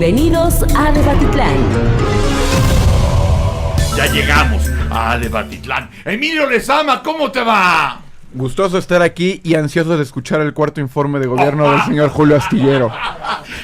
Bienvenidos a Debatitlán. Ya llegamos a Debatitlán. Emilio Lezama, ¿cómo te va? Gustoso estar aquí y ansioso de escuchar el cuarto informe de gobierno del señor Julio Astillero.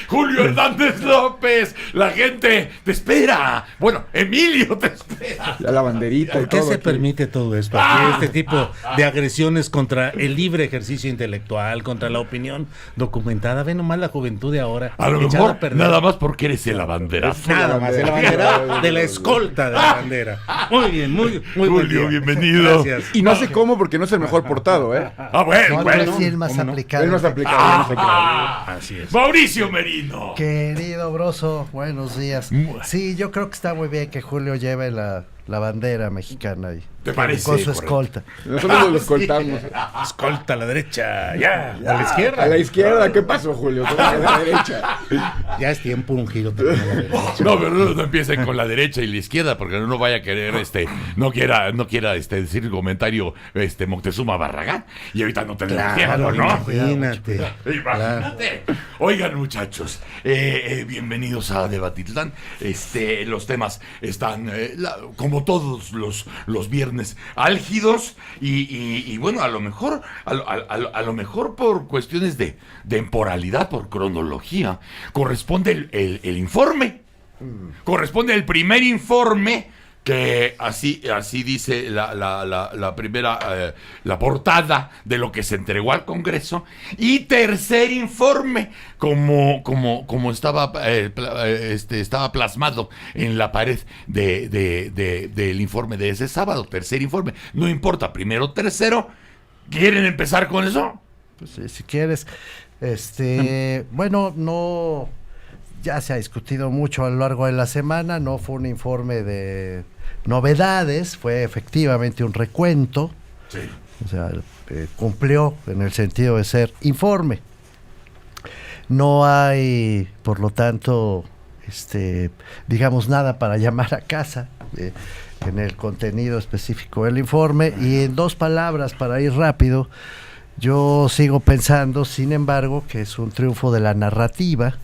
Julio Hernández López, la gente te espera. Bueno, Emilio te espera. Ya la banderita y ¿Por qué todo se aquí. permite todo esto? Aquí este tipo de agresiones contra el libre ejercicio intelectual, contra la opinión documentada. Ve nomás la juventud de ahora. A lo echada mejor a perder. nada más porque eres el abanderado. Nada más, el abanderado de la escolta de la bandera. Muy bien, muy buen Julio, día. bienvenido. Gracias. Y no sé cómo porque no es el mejor portado, ¿eh? Bueno, bueno. Sí, el más ¿cómo no? aplicado. Es más aplicado. no sé qué. Así es. Mauricio Merino. Querido Broso, buenos días. Sí, yo creo que está muy bien que Julio lleve la bandera mexicana ahí. ¿Te parece? Con su Correcto. escolta. Nosotros lo escoltamos. Escolta a la derecha, ya. A la izquierda. A la izquierda, ¿qué pasó, Julio? Toma a la derecha. Ya es tiempo un giro también a la derecha. No, pero no empiecen con la derecha y la izquierda porque uno vaya a querer, no quiera decir comentario, Moctezuma Barragán y ahorita no tenemos tiempo, ¿no? Imagínate. Imagínate. Oigan, muchachos, bienvenidos a Debatitlán. Los temas están, como todos los viernes, álgidos y bueno, a lo mejor por cuestiones de temporalidad, por cronología, corresponde el informe. Corresponde el primer informe que así dice la primera la portada de lo que se entregó al Congreso, y tercer informe como estaba estaba plasmado en la pared del informe de ese sábado. Tercer informe, no importa, primero, tercero. ¿Quieren empezar con eso? Pues, si quieres. Bueno, no. Ya se ha discutido mucho a lo largo de la semana. No fue un informe de novedades, fue efectivamente un recuento. Sí. O sea, cumplió en el sentido de ser informe. No hay, por lo tanto, digamos, nada para llamar a casa en el contenido específico del informe. Y en dos palabras, para ir rápido, yo sigo pensando, sin embargo, que es un triunfo de la narrativa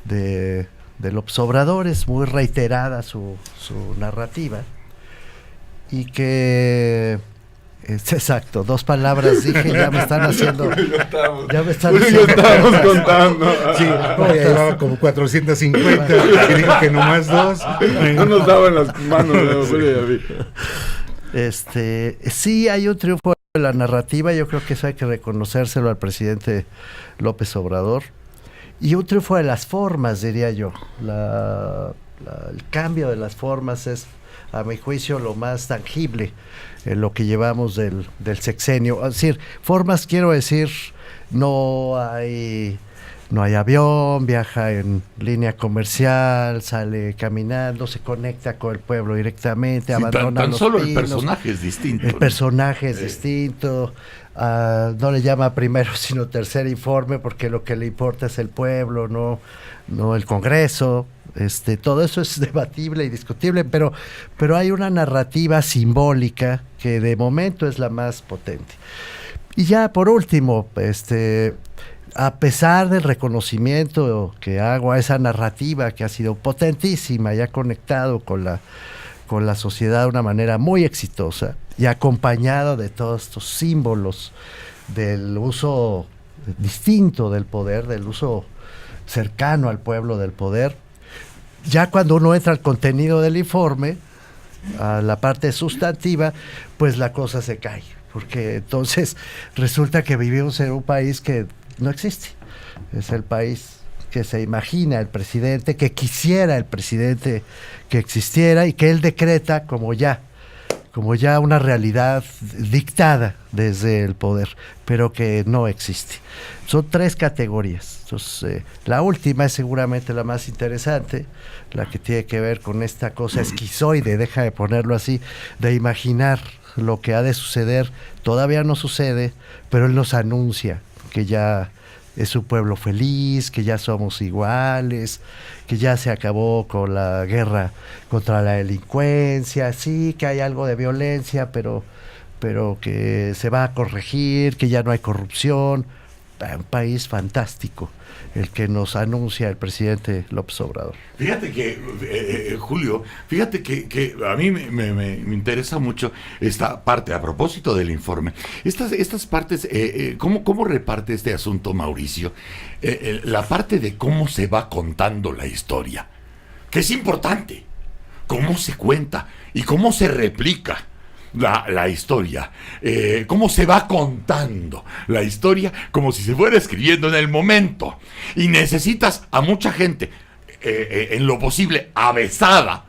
de López Obrador. Es muy reiterada su narrativa y que exacto, dos palabras dije, ya me están haciendo, ya me están Lo haciendo, estábamos contando. Sí, ya llevaba como 450 y dijo que nomás dos. No nos daban las manos de Julio y a mí. Sí hay un triunfo de la narrativa. Yo creo que eso hay que reconocérselo al presidente López Obrador. Y un triunfo de las formas, diría yo. El cambio de las formas es, a mi juicio, lo más tangible en lo que llevamos del sexenio. Es decir, formas, quiero decir, no hay avión, viaja en línea comercial, sale caminando, se conecta con el pueblo directamente, Sí, abandona tan los solo pinos. el personaje es distinto. El personaje es distinto. No le llama primero sino tercer informe porque lo que le importa es el pueblo, no el Congreso. Todo eso es debatible y discutible, pero hay una narrativa simbólica que de momento es la más potente. Y ya por último, a pesar del reconocimiento que hago a esa narrativa que ha sido potentísima y ha conectado con la sociedad de una manera muy exitosa y acompañado de todos estos símbolos del uso distinto del poder, del uso cercano al pueblo del poder, ya cuando uno entra al contenido del informe, a la parte sustantiva, pues la cosa se cae, porque entonces resulta que vivimos en un país que no existe. Es el país que se imagina el presidente, que quisiera el presidente que existiera y que él decreta como ya una realidad dictada desde el poder, pero que no existe. Son tres categorías. Entonces, la última es seguramente la más interesante, la que tiene que ver con esta cosa esquizoide, deja de ponerlo así, de imaginar lo que ha de suceder. Todavía no sucede, pero él nos anuncia que ya es un pueblo feliz, que ya somos iguales, que ya se acabó con la guerra contra la delincuencia, sí que hay algo de violencia, pero que se va a corregir, que ya no hay corrupción. un país fantástico el que nos anuncia el presidente López Obrador. Fíjate que, Julio, fíjate que a mí me interesa mucho esta parte, a propósito del informe. Estas partes, ¿cómo reparte este asunto Mauricio? La parte de cómo se va contando la historia, que es importante. Cómo se cuenta y cómo se replica la historia, cómo se va contando la historia como si se fuera escribiendo en el momento, y necesitas a mucha gente en lo posible avesada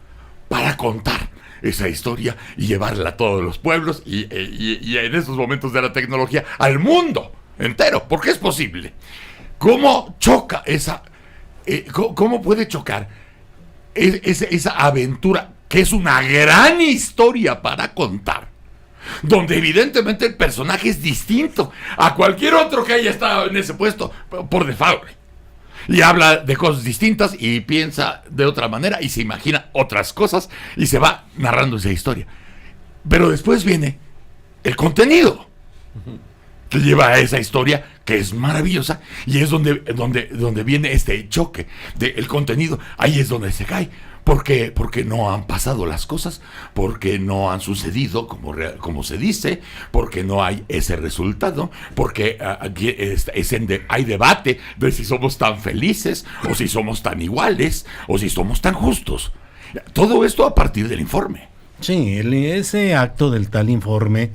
para contar esa historia y llevarla a todos los pueblos y en estos momentos de la tecnología al mundo entero, porque es posible. ¿Cómo choca cómo puede chocar esa aventura, que es una gran historia para contar, donde evidentemente el personaje es distinto a cualquier otro que haya estado en ese puesto por default, y habla de cosas distintas y piensa de otra manera y se imagina otras cosas y se va narrando esa historia? Pero después viene el contenido que lleva a esa historia, que es maravillosa, y es donde viene este choque del contenido. Ahí es donde se cae, porque no han pasado las cosas, porque no han sucedido como se dice, porque no hay ese resultado, porque aquí hay debate de si somos tan felices, o si somos tan iguales, o si somos tan justos. Todo esto a partir del informe. Sí, ese acto del tal informe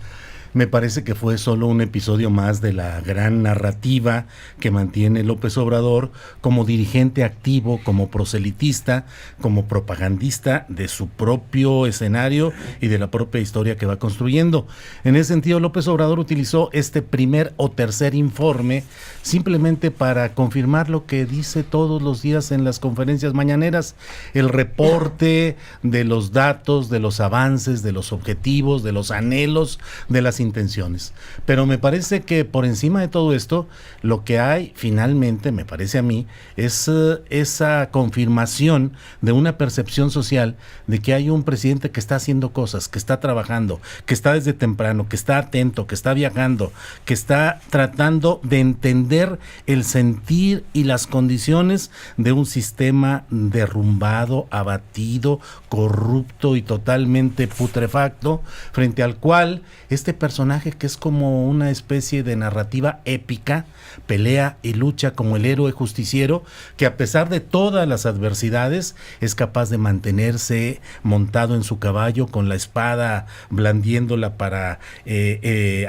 me parece que fue solo un episodio más de la gran narrativa que mantiene López Obrador como dirigente activo, como proselitista, como propagandista de su propio escenario y de la propia historia que va construyendo. En ese sentido, López Obrador utilizó este primer o tercer informe simplemente para confirmar lo que dice todos los días en las conferencias mañaneras: el reporte de los datos, de los avances, de los objetivos, de los anhelos, de las intenciones. Pero me parece que por encima de todo esto, lo que hay finalmente, me parece a mí, es esa confirmación de una percepción social de que hay un presidente que está haciendo cosas, que está trabajando, que está desde temprano, que está atento, que está viajando, que está tratando de entender el sentir y las condiciones de un sistema derrumbado, abatido, corrupto y totalmente putrefacto, frente al cual este personaje, que es como una especie de narrativa épica, pelea y lucha como el héroe justiciero, que a pesar de todas las adversidades es capaz de mantenerse montado en su caballo con la espada blandiéndola para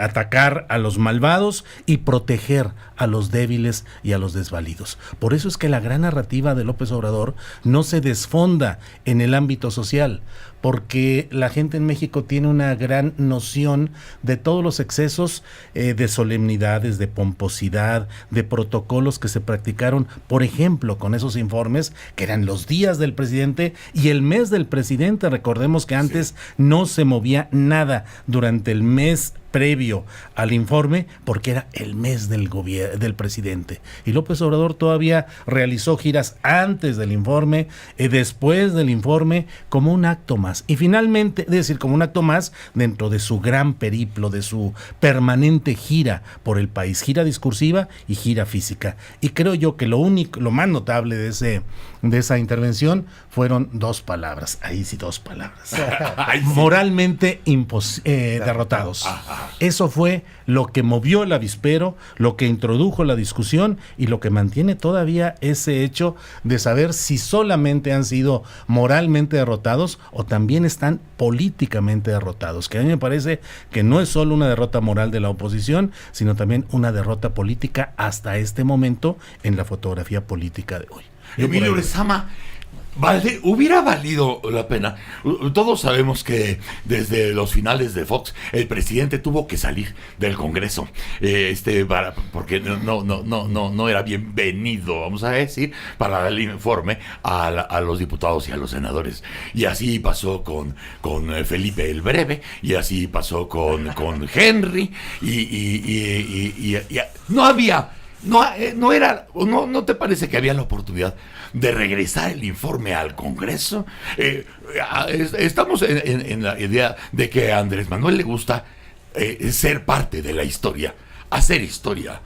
atacar a los malvados y proteger a los débiles y a los desvalidos. Por eso es que la gran narrativa de López Obrador no se desfonda en el ámbito social, porque la gente en México tiene una gran noción de todos los excesos de solemnidades, de pomposidad, de protocolos que se practicaron, por ejemplo, con esos informes que eran los días del presidente y el mes del presidente. Recordemos que antes no se movía nada durante el mes previo al informe, porque era el mes del presidente. Y López Obrador todavía realizó giras antes del informe, después del informe, como un acto más. Y finalmente, es decir, como un acto más dentro de su gran periplo, de su permanente gira por el país, gira discursiva y gira física. Y creo yo que lo más notable de esa intervención fueron dos palabras. Ahí sí, dos palabras. Moralmente derrotados. Eso fue lo que movió el avispero, lo que introdujo la discusión y lo que mantiene todavía ese hecho de saber si solamente han sido moralmente derrotados o también están políticamente derrotados, que a mí me parece que no es solo una derrota moral de la oposición, sino también una derrota política hasta este momento en la fotografía política de hoy. Emilio Lezama, hubiera valido la pena. Todos sabemos que desde los finales de Fox el presidente tuvo que salir del Congreso, porque no era bienvenido, vamos a decir, para dar el informe a los diputados y a los senadores. Y así pasó con Felipe el Breve, y así pasó con Henry, y no había. ¿No te parece que había la oportunidad de regresar el informe al Congreso? Estamos en la idea de que a Andrés Manuel le gusta ser parte de la historia, hacer historia.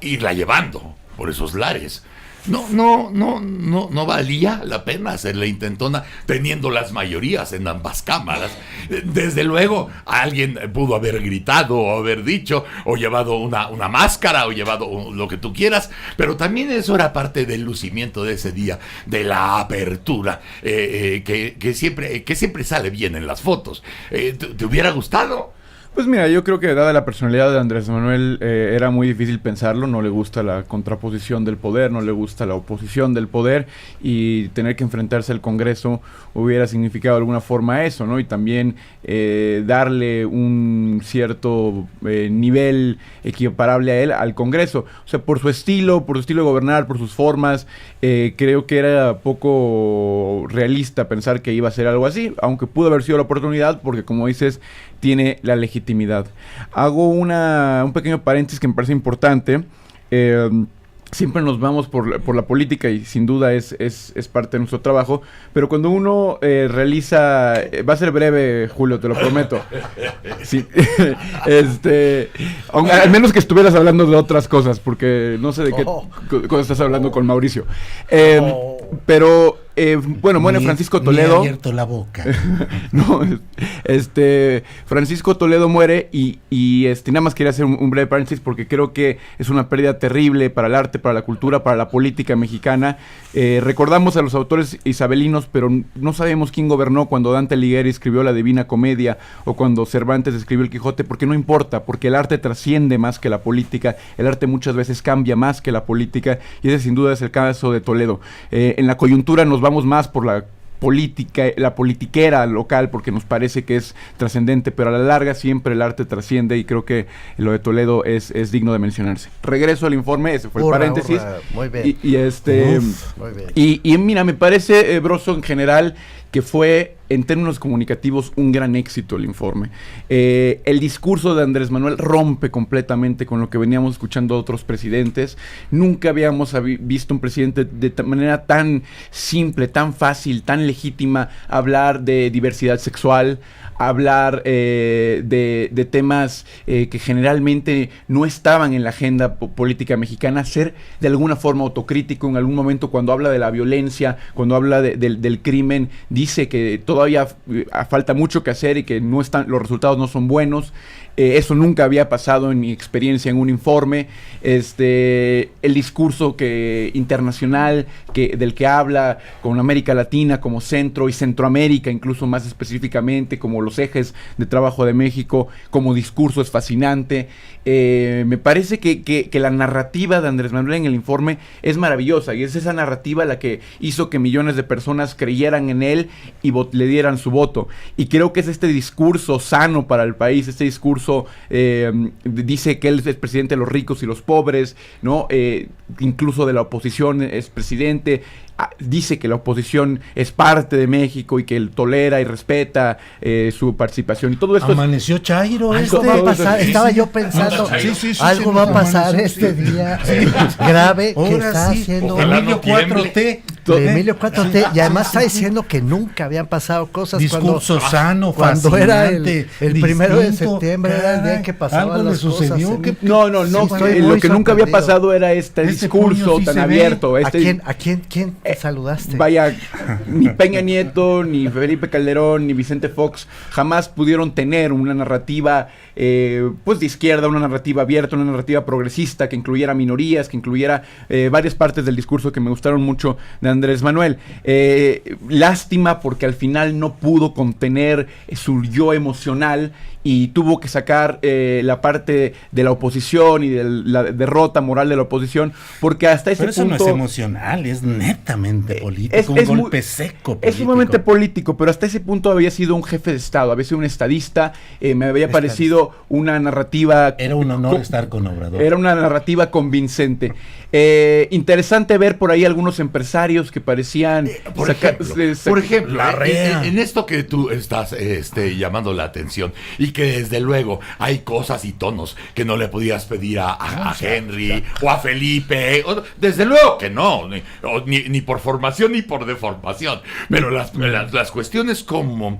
irla llevando por esos lares. No valía la pena hacer la intentona teniendo las mayorías en ambas cámaras. Desde luego, alguien pudo haber gritado o haber dicho, o llevado una máscara, o llevado lo que tú quieras, pero también eso era parte del lucimiento de ese día, de la apertura, que siempre sale bien en las fotos. ¿Te hubiera gustado? Pues mira, yo creo que dada la personalidad de Andrés Manuel era muy difícil pensarlo, no le gusta la contraposición del poder, no le gusta la oposición del poder, y tener que enfrentarse al Congreso hubiera significado de alguna forma eso, ¿no? Y también darle un cierto nivel equiparable a él al Congreso. O sea, por su estilo de gobernar, por sus formas, creo que era poco realista pensar que iba a ser algo así, aunque pudo haber sido la oportunidad, porque como dices, tiene la legitimidad. Hago un pequeño paréntesis que me parece importante. Siempre nos vamos por la política y sin duda es parte de nuestro trabajo, pero cuando uno realiza, va a ser breve, Julio, te lo prometo. Sí, al menos que estuvieras hablando de otras cosas, porque no sé de qué cosa estás hablando con Mauricio. Pero bueno, muere Francisco Toledo. Me ha abierto la boca. No, Francisco Toledo muere y nada más quería hacer un breve paréntesis porque creo que es una pérdida terrible para el arte, para la cultura, para la política mexicana. Recordamos a los autores isabelinos, pero no sabemos quién gobernó cuando Dante Alighieri escribió la Divina Comedia o cuando Cervantes escribió el Quijote, porque no importa, porque el arte trasciende más que la política, el arte muchas veces cambia más que la política, y ese sin duda es el caso de Toledo. En la coyuntura nos vamos más por la política, la politiquera local, porque nos parece que es trascendente, pero a la larga siempre el arte trasciende, y creo que lo de Toledo es digno de mencionarse. Regreso al informe, ese fue el paréntesis. Muy bien. Muy bien. Y mira, me parece, Broso, en general, que fue, en términos comunicativos, un gran éxito el informe. El discurso de Andrés Manuel rompe completamente con lo que veníamos escuchando de otros presidentes. Nunca habíamos visto un presidente de manera tan simple, tan fácil, tan legítima, hablar de diversidad sexual, hablar de temas que generalmente no estaban en la agenda política mexicana, ser de alguna forma autocrítico. En algún momento, cuando habla de la violencia, cuando habla del crimen, dice que todavía falta mucho que hacer y que los resultados no son buenos. Eso nunca había pasado en mi experiencia en un informe. El discurso internacional del que habla con América Latina como Centro y Centroamérica, incluso más específicamente, como los ejes de trabajo de México, como discurso es fascinante. Me parece que la narrativa de Andrés Manuel en el informe es maravillosa, y es esa narrativa la que hizo que millones de personas creyeran en él y le dieran su voto. Y creo que es este discurso sano para el país, este discurso dice que él es presidente de los ricos y los pobres, ¿no? Incluso de la oposición es presidente. Dice que la oposición es parte de México y que él tolera y respeta su participación, y todo esto amaneció Chairo. Algo va a pasar, estaba yo pensando, algo va a pasar este día grave que está haciendo Emilio 4T. Emilio 4T, y además está diciendo que nunca habían pasado cosas. Discurso sano, cuando era el distinto, 1 de septiembre, era el día en que pasaban las cosas. No, lo que nunca había pasado era este discurso tan abierto. ¿A quién saludaste? Vaya, ni Peña Nieto, ni Felipe Calderón, ni Vicente Fox jamás pudieron tener una narrativa pues de izquierda, una narrativa abierta, una narrativa progresista que incluyera minorías, que incluyera varias partes del discurso que me gustaron mucho de Andrés Manuel. Lástima porque al final no pudo contener su yo emocional y tuvo que sacar la parte de la oposición y de la derrota moral de la oposición, porque hasta ese Pero eso punto... no es emocional, es netamente político, un golpe seco político. Es sumamente político, pero hasta ese punto había sido un jefe de Estado, había sido un estadista, me había parecido una narrativa... Era un honor estar con Obrador. Era una narrativa convincente. Interesante ver por ahí algunos empresarios que parecían... Por ejemplo, en esto que tú estás llamando la atención y que desde luego hay cosas y tonos que no le podías pedir a Henry o a Felipe, desde luego que no, ni por formación ni por deformación, pero las cuestiones como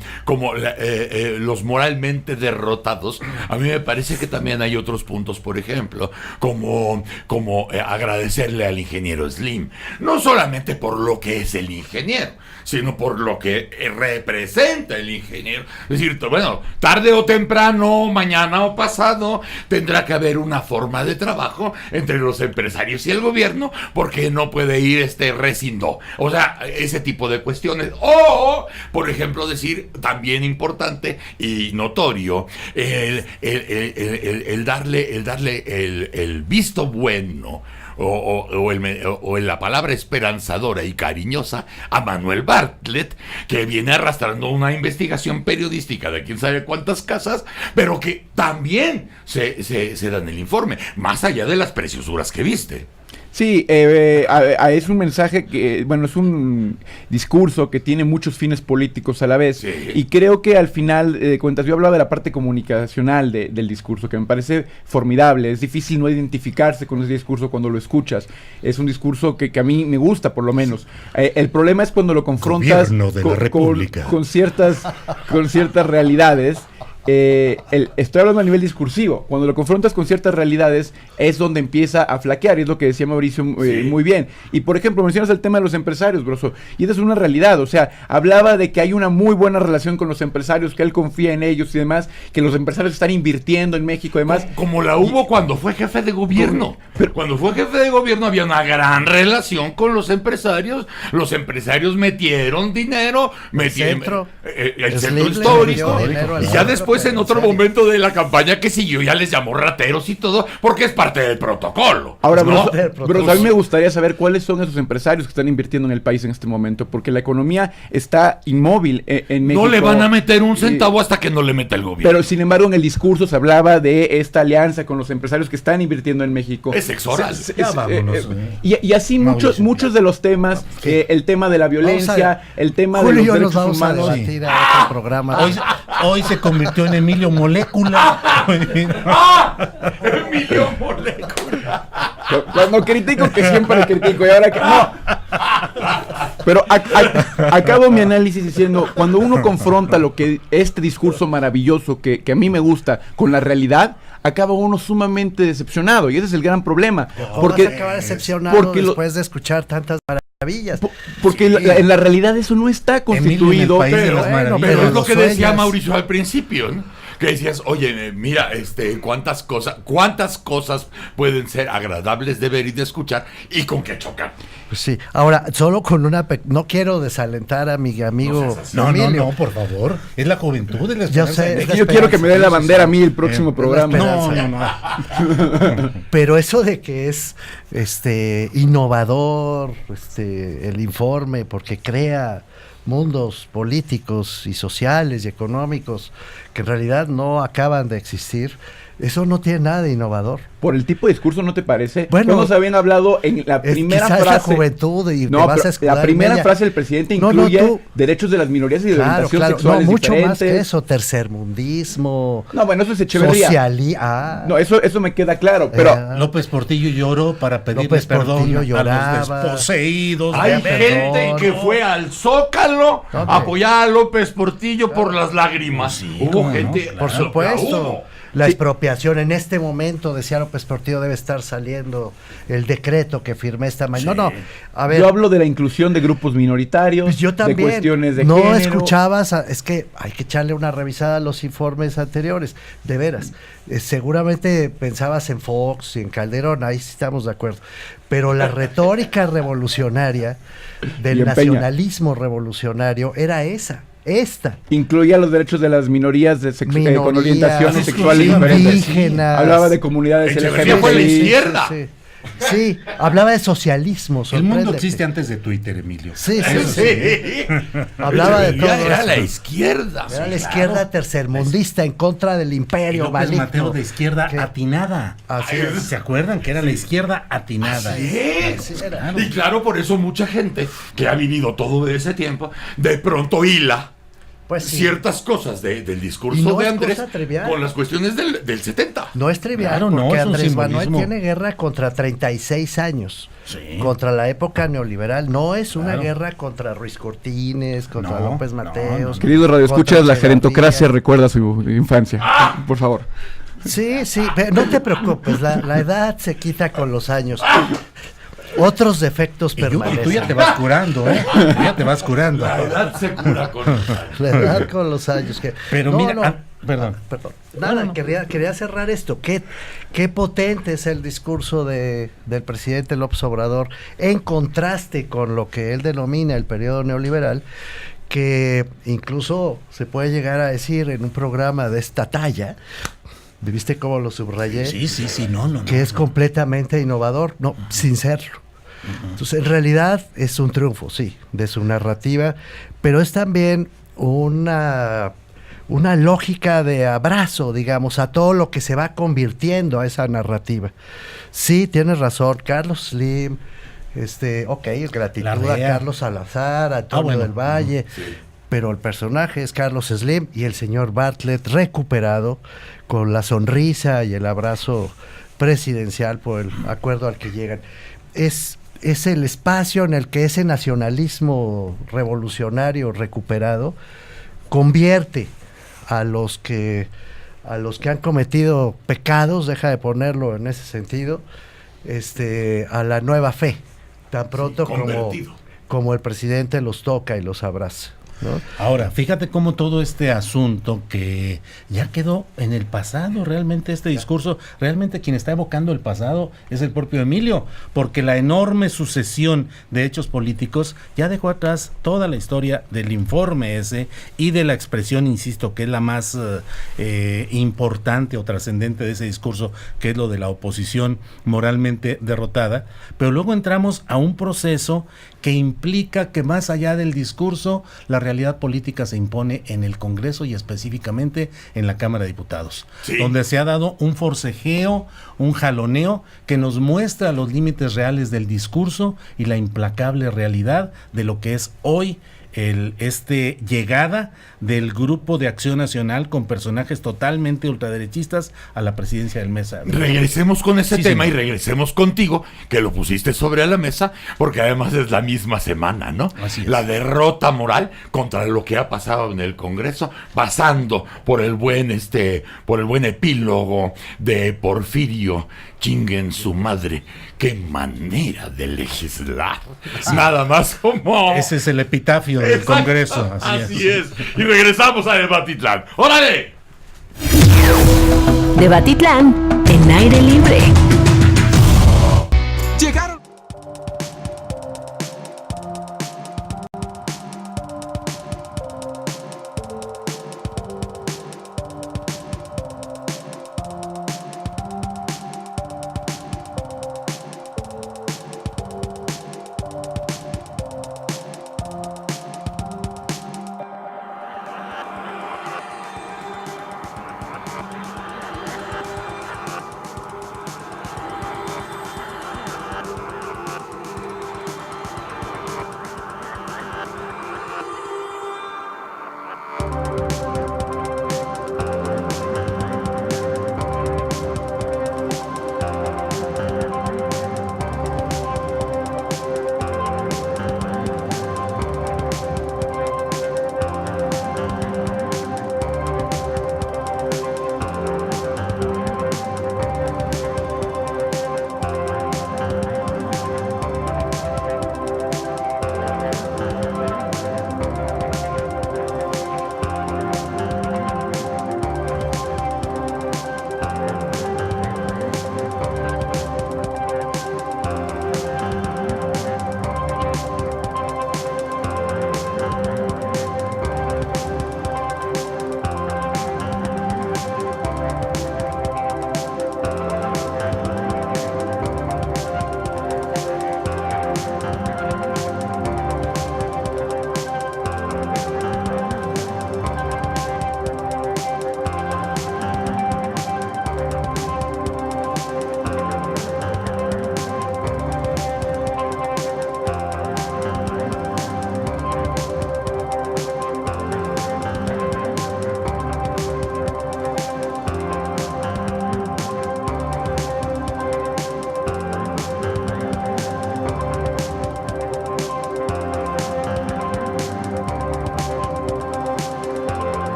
los moralmente derrotados, a mí me parece que también hay otros puntos, por ejemplo, como agradecerle al ingeniero Slim, no solamente por lo que es el ingeniero, sino por lo que representa el ingeniero. Es decir, bueno, tarde o temprano, mañana o pasado, tendrá que haber una forma de trabajo entre los empresarios y el gobierno, porque no puede ir recinto. O sea, ese tipo de cuestiones. O, por ejemplo, decir, también importante y notorio, el darle el visto bueno o la palabra esperanzadora y cariñosa a Manuel Bartlett, que viene arrastrando una investigación periodística de quién sabe cuántas casas, pero que también se da en el informe, más allá de las preciosuras que viste. Sí, es un mensaje que, bueno, es un discurso que tiene muchos fines políticos a la vez. Sí. Y creo que al final de cuentas, yo hablaba de la parte comunicacional del discurso, que me parece formidable. Es difícil no identificarse con ese discurso cuando lo escuchas. Es un discurso que a mí me gusta, por lo menos. El problema es cuando lo confrontas con ciertas realidades. Estoy hablando a nivel discursivo. Cuando lo confrontas con ciertas realidades es donde empieza a flaquear, y es lo que decía Mauricio muy bien. Y por ejemplo, mencionas el tema de los empresarios, Broso, y esa es una realidad. O sea, hablaba de que hay una muy buena relación con los empresarios, que él confía en ellos y demás, que los empresarios están invirtiendo en México y demás. Como la hubo cuando fue jefe de gobierno. Pero cuando fue jefe de gobierno había una gran relación con los empresarios. Los empresarios metieron dinero, el centro histórico, y ya después en otro momento de la campaña que siguió ya les llamó rateros y todo, porque es parte del protocolo. Ahora, ¿no? Bro, a mí me gustaría saber cuáles son esos empresarios que están invirtiendo en el país en este momento, porque la economía está inmóvil en México. No le van a meter un centavo hasta que no le meta el gobierno. Pero sin embargo en el discurso se hablaba de esta alianza con los empresarios que están invirtiendo en México. Es sexual. Y así muchos de los temas, el tema de la violencia, el tema de los derechos humanos. Hoy se convirtió en Emilio Molécula. Emilio Molécula. Cuando critico, que siempre critico, y ahora que no. Pero acabo mi análisis diciendo, cuando uno confronta lo que este discurso maravilloso que a mí me gusta con la realidad, acaba uno sumamente decepcionado, y ese es el gran problema. Porque acaba decepcionado después de escuchar tantas maravillas. Porque en la realidad eso no está constituido. Pero es lo que decía Mauricio al principio, ¿no? Que decías, oye, mira, cuántas cosas pueden ser agradables de ver y de escuchar, y con qué chocan. Pues sí, ahora, solo con no quiero desalentar a mi amigo. No, por favor, es la juventud, es la esperanza. Yo sé, yo quiero que me dé la bandera a mí el próximo programa. No. Pero eso de que es innovador, el informe, porque crea mundos políticos y sociales y económicos que en realidad no acaban de existir, eso no tiene nada de innovador. Por el tipo de discurso, ¿no te parece? Bueno, nos habían hablado en la primera frase. La juventud y no, la primera frase del presidente incluye derechos de las minorías y de orientación sexual. No, mucho más que eso, tercermundismo. No, bueno, eso es Echeverría. No, eso me queda claro, pero López Portillo lloró para pedirles perdón a los desposeídos. Hay gente que fue al Zócalo a apoyar a López Portillo por las lágrimas. Sí, hubo gente, por supuesto. La expropiación en este momento, decía López Portillo, debe estar saliendo el decreto que firmé esta mañana. Sí. A ver, yo hablo de la inclusión de grupos minoritarios, pues yo también, de cuestiones de no género. Escuchabas, es que hay que echarle una revisada a los informes anteriores, de veras. Seguramente pensabas en Fox y en Calderón, ahí sí estamos de acuerdo. Pero la retórica revolucionaria del nacionalismo revolucionario era esa. Incluía los derechos de las minorías con orientaciones sexuales diferentes. Hablaba de comunidades LGBT. Fue la izquierda. Sí, hablaba de socialismo. El mundo existe antes de Twitter, Emilio. Sí. Hablaba de todo. Era la izquierda. Era la izquierda tercermundista en contra del imperio maligno. Mateo de izquierda atinada. Así es. ¿Se acuerdan que era la izquierda atinada? Así era. Y claro, por eso mucha gente que ha vivido todo ese tiempo, de pronto hila Pues sí. ciertas cosas del Y discurso no de es Andrés cosa trivial. con las cuestiones del 70. No es trivial, Claro, no, porque es un Andrés Manuel simbolismo. tiene guerra contra 36 años. Sí. Contra la época neoliberal. No es una Claro. guerra contra Ruiz Cortines, contra No, López no, Mateos. no. Querido Radio Escuchas, contra la Serafía. gerentocracia recuerda su infancia. Por favor. Sí, no te preocupes, la edad se quita con los años. Otros defectos Y tú permanecen. ya te vas curando, ¿eh? Tú ya te vas curando. La edad se cura con los años. La edad con los años. Pero mira, perdón. Nada, quería cerrar esto. Qué potente es el discurso del presidente López Obrador en contraste con lo que él denomina el periodo neoliberal, que incluso se puede llegar a decir en un programa de esta talla. ¿Viste cómo lo subrayé? Sí, no. Que es completamente innovador, no, sin serlo. Entonces, en realidad es un triunfo, sí, de su narrativa, pero es también una lógica de abrazo, digamos, a todo lo que se va convirtiendo a esa narrativa. Sí, tienes razón, Carlos Slim, gratitud a Larrea. Carlos Salazar, a Antonio bueno. del Valle, Sí. pero el personaje es Carlos Slim y el señor Bartlett recuperado con la sonrisa y el abrazo presidencial por el acuerdo al que llegan. Es el espacio en el que ese nacionalismo revolucionario recuperado convierte a los que han cometido pecados, deja de ponerlo en ese sentido, a la nueva fe, tan pronto convertido. como el presidente los toca y los abraza, ¿no? Ahora, fíjate cómo todo este asunto que ya quedó en el pasado, realmente este discurso, realmente quien está evocando el pasado es el propio Emilio, porque la enorme sucesión de hechos políticos ya dejó atrás toda la historia del informe ese y de la expresión, insisto, que es la más importante o trascendente de ese discurso, que es lo de la oposición moralmente derrotada, pero luego entramos a un proceso que implica que más allá del discurso, la realidad política se impone en el Congreso y específicamente en la Cámara de Diputados, Sí. donde se ha dado un forcejeo, un jaloneo que nos muestra los límites reales del discurso y la implacable realidad de lo que es hoy llegada del Grupo de Acción Nacional con personajes totalmente ultraderechistas a la presidencia del Mesa. Regresemos con ese Sí, tema señor. y regresemos contigo, que lo pusiste sobre la mesa, porque además es la misma semana, ¿no? Así es. La derrota moral contra lo que ha pasado en el Congreso, pasando por el buen epílogo de Porfirio, chinguen su madre. Qué manera de legislar. Nada más como... Ese es el epitafio del Exacto, Congreso. Así es. Y regresamos a Debatitlán. ¡Órale! Debatitlán en aire libre. Llegaron.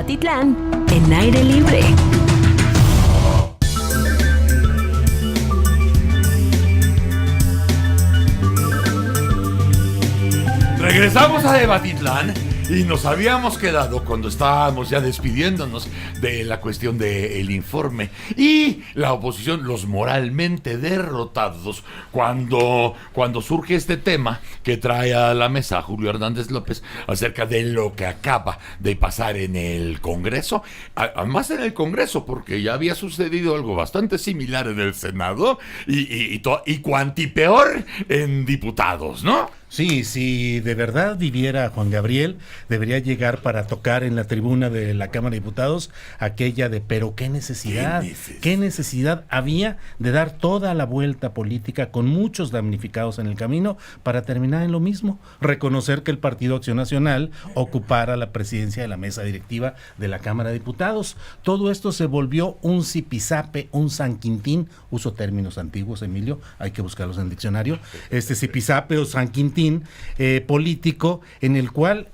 Tepatitlán, en aire libre. Regresamos a Tepatitlán y nos habíamos quedado cuando estábamos ya despidiéndonos de la cuestión del informe y la oposición, los moralmente derrotados, cuando surge este tema que trae a la mesa Julio Hernández López acerca de lo que acaba de pasar en el Congreso, además en el Congreso, porque ya había sucedido algo bastante similar en el Senado y cuantipeor en diputados, ¿no? Sí, si de verdad viviera Juan Gabriel, debería llegar para tocar en la tribuna de la Cámara de Diputados aquella de pero qué necesidad había de dar toda la vuelta política con muchos damnificados en el camino para terminar en lo mismo, reconocer que el Partido Acción Nacional ocupara la presidencia de la mesa directiva de la Cámara de Diputados. Todo esto se volvió un zipizape, un San Quintín, uso términos antiguos, Emilio, hay que buscarlos en el diccionario, zipizape o San Quintín político en el cual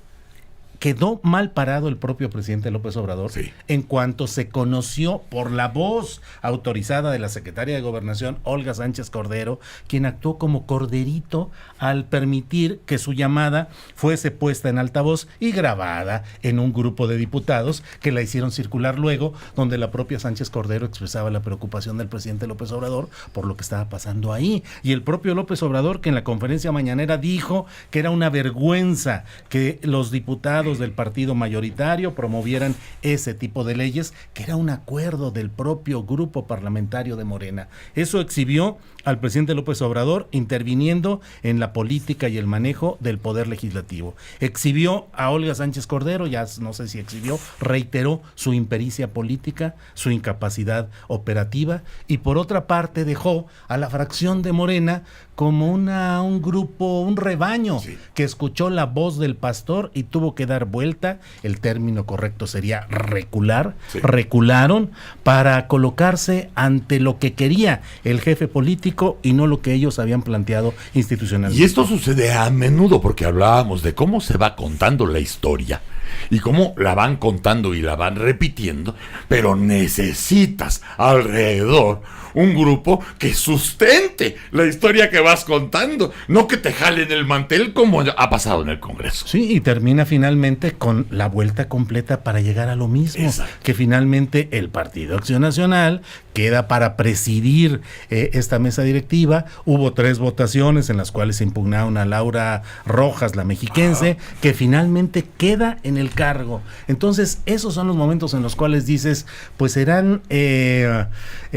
quedó mal parado el propio presidente López Obrador en cuanto se conoció por la voz autorizada de la secretaria de Gobernación, Olga Sánchez Cordero, quien actuó como corderito al permitir que su llamada fuese puesta en altavoz y grabada en un grupo de diputados que la hicieron circular luego, donde la propia Sánchez Cordero expresaba la preocupación del presidente López Obrador por lo que estaba pasando ahí. Y el propio López Obrador, que en la conferencia mañanera dijo que era una vergüenza que los diputados del partido mayoritario promovieran ese tipo de leyes, que era un acuerdo del propio grupo parlamentario de Morena. Eso exhibió al presidente López Obrador interviniendo en la política y el manejo del poder legislativo. Exhibió a Olga Sánchez Cordero, ya no sé si exhibió, reiteró su impericia política, su incapacidad operativa, y por otra parte dejó a la fracción de Morena como un grupo, un rebaño que escuchó la voz del pastor y tuvo que dar vuelta, el término correcto sería recular, recularon para colocarse ante lo que quería el jefe político y no lo que ellos habían planteado institucionalmente. Y esto sucede a menudo porque hablábamos de cómo se va contando la historia y cómo la van contando y la van repitiendo, pero necesitas alrededor un grupo que sustente la historia que vas contando, no que te jalen el mantel como ha pasado en el Congreso. Sí, y termina finalmente con la vuelta completa para llegar a lo mismo. Exacto. Que finalmente el Partido Acción Nacional queda para presidir esta mesa directiva. Hubo 3 votaciones en las cuales se impugnaron a Laura Rojas, la mexiquense, que finalmente queda en el cargo. Entonces, esos son los momentos en los cuales dices, pues serán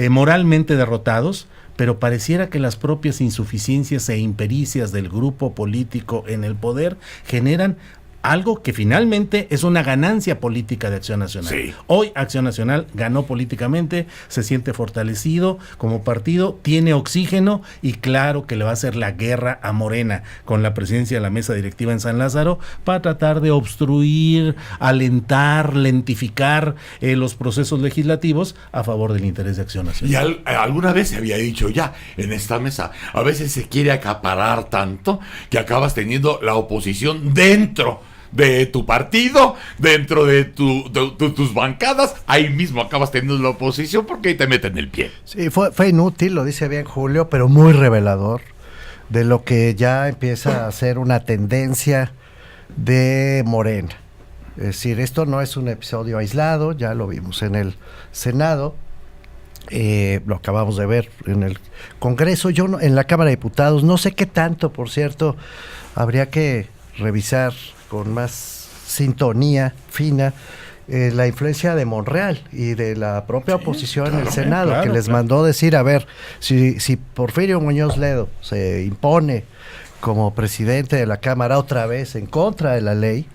moralmente derrotados, pero pareciera que las propias insuficiencias e impericias del grupo político en el poder generan algo que finalmente es una ganancia política de Acción Nacional. Sí. Hoy Acción Nacional ganó políticamente, se siente fortalecido como partido, tiene oxígeno y claro que le va a hacer la guerra a Morena con la presidencia de la mesa directiva en San Lázaro para tratar de obstruir, alentar, lentificar los procesos legislativos a favor del interés de Acción Nacional. Y alguna vez se había dicho ya en esta mesa, a veces se quiere acaparar tanto que acabas teniendo la oposición dentro de tu partido, dentro de tus bancadas, ahí mismo acabas teniendo la oposición porque ahí te meten el pie. Sí, fue inútil, lo dice bien Julio, pero muy revelador de lo que ya empieza a ser una tendencia de Morena. Es decir, esto no es un episodio aislado, ya lo vimos en el Senado, lo acabamos de ver en el Congreso, en la Cámara de Diputados, no sé qué tanto, por cierto, habría que revisar con más sintonía fina la influencia de Monreal y de la propia oposición en el Senado, que les mandó decir, a ver, si Porfirio Muñoz Ledo se impone como presidente de la Cámara otra vez en contra de la ley,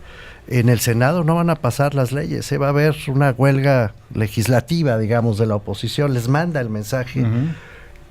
en el Senado no van a pasar las leyes, va a haber una huelga legislativa, digamos, de la oposición, les manda el mensaje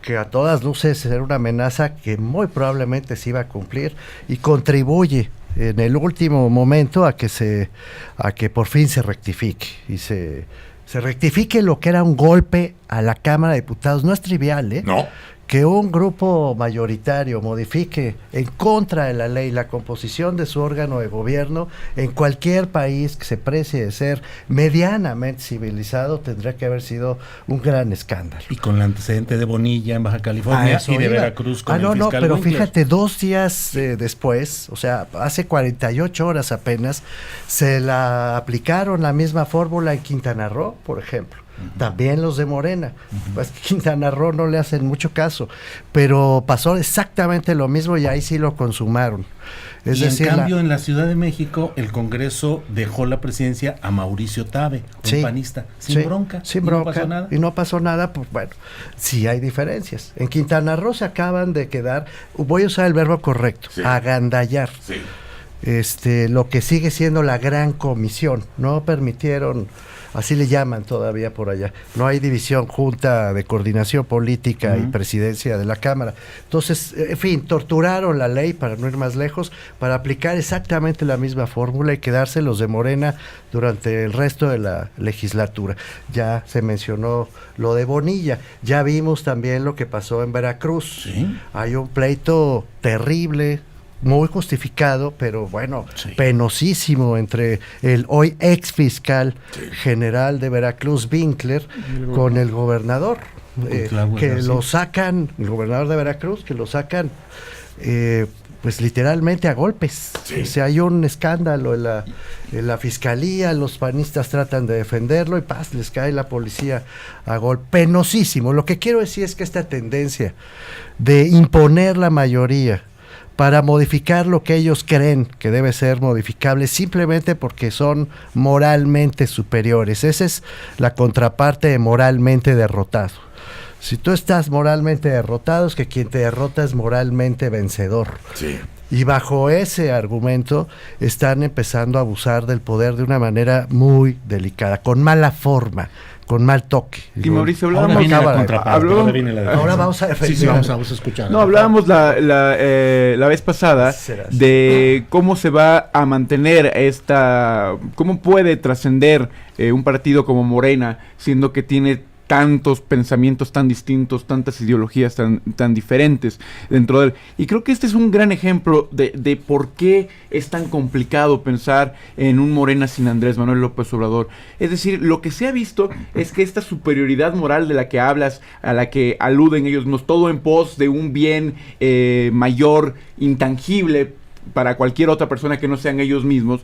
que a todas luces era una amenaza que muy probablemente se iba a cumplir y contribuye en el último momento a que por fin se rectifique y se rectifique lo que era un golpe a la Cámara de Diputados. No es trivial, No. que un grupo mayoritario modifique en contra de la ley la composición de su órgano de gobierno en cualquier país que se precie de ser medianamente civilizado tendría que haber sido un gran escándalo. Y con el antecedente de Bonilla en Baja California y de Veracruz con el fiscal pero Winkler. fíjate, 2 días después, o sea, hace 48 horas apenas, se la aplicaron la misma fórmula en Quintana Roo, por ejemplo. También los de Morena. Pues Quintana Roo no le hacen mucho caso, pero pasó exactamente lo mismo y ahí sí lo consumaron. Es y decir, en cambio en la Ciudad de México el Congreso dejó la presidencia a Mauricio Tabe, un panista, sin bronca. Sin y bronca. No pasó nada. Y no pasó nada, pues bueno, sí hay diferencias. En Quintana Roo se acaban de quedar, voy a usar el verbo correcto, agandallar. Sí. Lo que sigue siendo la gran comisión. No permitieron, así le llaman todavía por allá, no hay división, junta de coordinación política y presidencia de la Cámara. Entonces, en fin, torturaron la ley, para no ir más lejos, para aplicar exactamente la misma fórmula y quedarse los de Morena durante el resto de la legislatura. Ya se mencionó lo de Bonilla, ya vimos también lo que pasó en Veracruz. ¿Sí? Hay un pleito terrible, muy justificado, pero bueno, penosísimo, entre el hoy ex fiscal general de Veracruz, Winkler, con el gobernador, que lo sacan, el gobernador de Veracruz, que lo sacan pues literalmente a golpes. O sea, hay un escándalo en la fiscalía, los panistas tratan de defenderlo y ¡paz!, les cae la policía a golpe. Penosísimo. Lo que quiero decir es que esta tendencia de imponer la mayoría para modificar lo que ellos creen que debe ser modificable simplemente porque son moralmente superiores. Esa es la contraparte de moralmente derrotado. Si tú estás moralmente derrotado, es que quien te derrota es moralmente vencedor. Sí. Y bajo ese argumento están empezando a abusar del poder de una manera muy delicada, con mala forma, con mal toque. Y Mauricio, ahora hablábamos... viene la contraparte, ahora viene la defensa. Ahora vamos a defender. Sí, vamos a escuchar. No, hablábamos la vez pasada de cómo se va a mantener cómo puede trascender un partido como Morena, siendo que tiene tantos pensamientos tan distintos, tantas ideologías tan diferentes dentro de él. Y creo que este es un gran ejemplo de por qué es tan complicado pensar en un Morena sin Andrés Manuel López Obrador. Es decir, lo que se ha visto es que esta superioridad moral de la que hablas, a la que aluden ellos, todo en pos de un bien mayor, intangible para cualquier otra persona que no sean ellos mismos,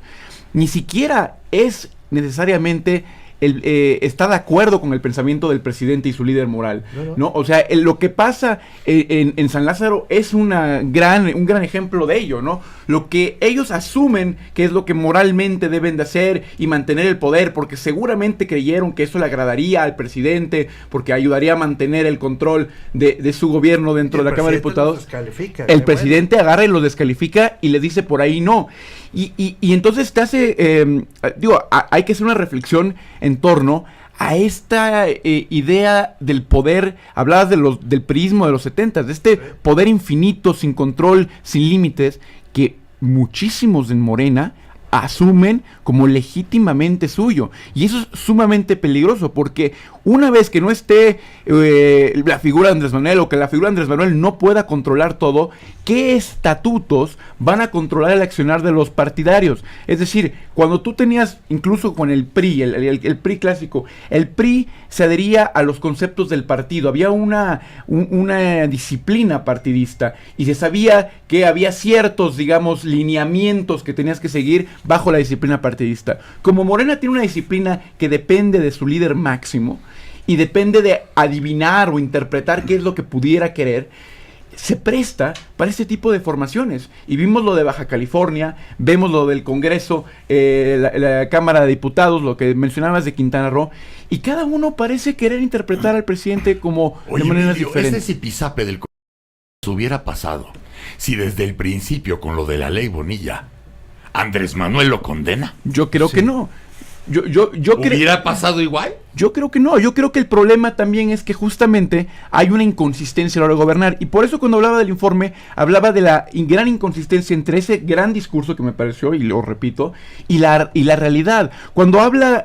ni siquiera es necesariamente está de acuerdo con el pensamiento del presidente y su líder moral, ¿no? O sea, lo que pasa en San Lázaro es un gran ejemplo de ello, ¿no? Lo que ellos asumen que es lo que moralmente deben de hacer y mantener el poder, porque seguramente creyeron que eso le agradaría al presidente, porque ayudaría a mantener el control de su gobierno dentro de la Cámara de Diputados. El presidente agarra y lo descalifica y le dice por ahí no. Y entonces te hace, hay que hacer una reflexión en torno a esta idea del poder. Hablabas del priismo de los 70, de este poder infinito, sin control, sin límites, que muchísimos en Morena asumen como legítimamente suyo. Y eso es sumamente peligroso, porque una vez que no esté la figura de Andrés Manuel, o que la figura de Andrés Manuel no pueda controlar todo, ¿qué estatutos van a controlar el accionar de los partidarios? Es decir, cuando tú tenías, incluso con el PRI, el PRI clásico, el PRI se adhería a los conceptos del partido, había una disciplina partidista, y se sabía que había ciertos, digamos, lineamientos que tenías que seguir bajo la disciplina partidista. Como Morena tiene una disciplina que depende de su líder máximo, y depende de adivinar o interpretar qué es lo que pudiera querer, se presta para este tipo de formaciones. Y vimos lo de Baja California, vemos lo del Congreso, la Cámara de Diputados, lo que mencionabas de Quintana Roo, y cada uno parece querer interpretar al presidente como de maneras diferentes. Este zipizape del Congreso hubiera pasado si desde el principio, con lo de la ley Bonilla, Andrés Manuel lo condena. Yo creo que no. Yo ¿Hubiera pasado igual? Yo creo que no, yo creo que el problema también es que justamente hay una inconsistencia a la hora de gobernar, y por eso cuando hablaba del informe, hablaba de la gran inconsistencia entre ese gran discurso que me pareció, y lo repito, y la realidad. Cuando habla,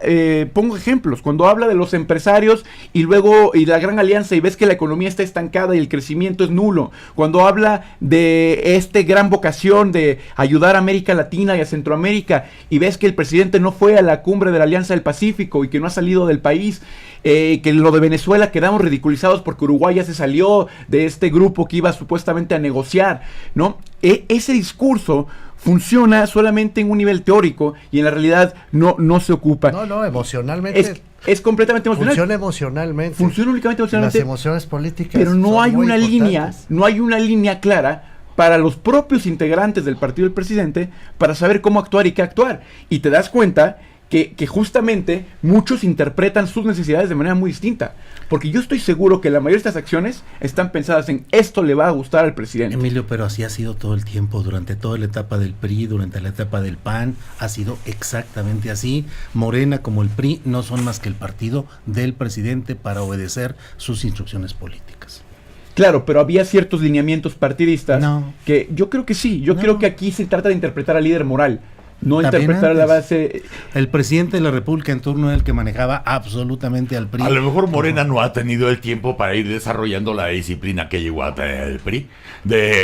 pongo ejemplos, cuando habla de los empresarios y luego, y la gran alianza, y ves que la economía está estancada y el crecimiento es nulo, cuando habla de gran vocación de ayudar a América Latina y a Centroamérica, y ves que el presidente no fue a la cumbre de la Alianza del Pacífico y que no ha salido del país, que lo de Venezuela quedamos ridiculizados porque Uruguay ya se salió de este grupo que iba supuestamente a negociar, ¿no? Ese discurso funciona solamente en un nivel teórico y en la realidad no se ocupa. No, emocionalmente. Es completamente emocional. Funciona emocionalmente. Funciona únicamente emocionalmente. Las emociones políticas. Pero no hay una línea, importantes. no hay una línea clara para los propios integrantes del partido del presidente para saber cómo actuar y qué actuar. Y te das cuenta que justamente muchos interpretan sus necesidades de manera muy distinta. Porque yo estoy seguro que la mayoría de estas acciones están pensadas en esto le va a gustar al presidente. Emilio, pero así ha sido todo el tiempo, durante toda la etapa del PRI, durante la etapa del PAN, ha sido exactamente así. Morena como el PRI no son más que el partido del presidente para obedecer sus instrucciones políticas. Claro, pero había ciertos lineamientos partidistas No. que yo creo que sí. Yo No. creo que aquí se trata de interpretar al líder moral, no También interpretar la antes. base. El presidente de la República en turno era el que manejaba absolutamente al PRI. A lo mejor Morena no ha tenido el tiempo para ir desarrollando la disciplina que llegó a tener el PRI.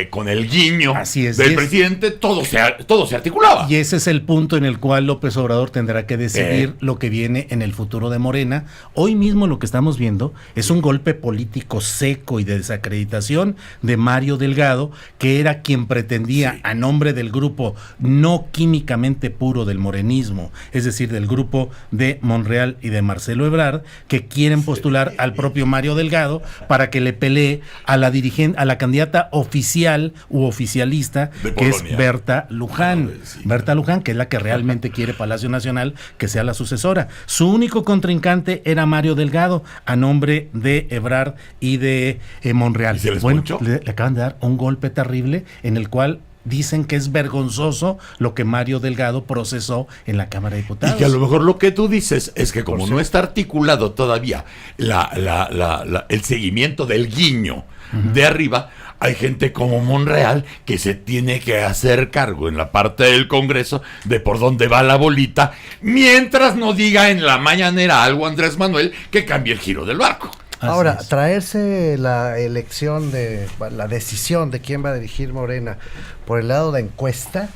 Con el guiño Así es, del presidente, todo se articulaba. Y ese es el punto en el cual López Obrador tendrá que decidir lo que viene en el futuro de Morena. Hoy mismo lo que estamos viendo es un golpe político seco y de desacreditación de Mario Delgado, que era quien pretendía, a nombre del grupo no químicamente puro del morenismo, es decir, del grupo de Monreal y de Marcelo Ebrard, que quieren postular al propio Mario Delgado para que le pelee a la candidata oficial u oficialista, De que Polonia. es Berta Luján. Sí. Berta Luján, que es la que realmente quiere Palacio Nacional que sea la sucesora. Su único contrincante era Mario Delgado, a nombre de Ebrard y de Monreal. ¿Y se les Bueno, ponchó? le acaban de dar un golpe terrible en el cual dicen que es vergonzoso lo que Mario Delgado procesó en la Cámara de Diputados. Y que a lo mejor lo que tú dices es que como no está articulado todavía el seguimiento del guiño de arriba, hay gente como Monreal que se tiene que hacer cargo en la parte del Congreso de por dónde va la bolita, mientras no diga en la mañanera algo Andrés Manuel que cambie el giro del barco. Ahora, Así es. traerse la la decisión de quién va a dirigir Morena por el lado de encuesta,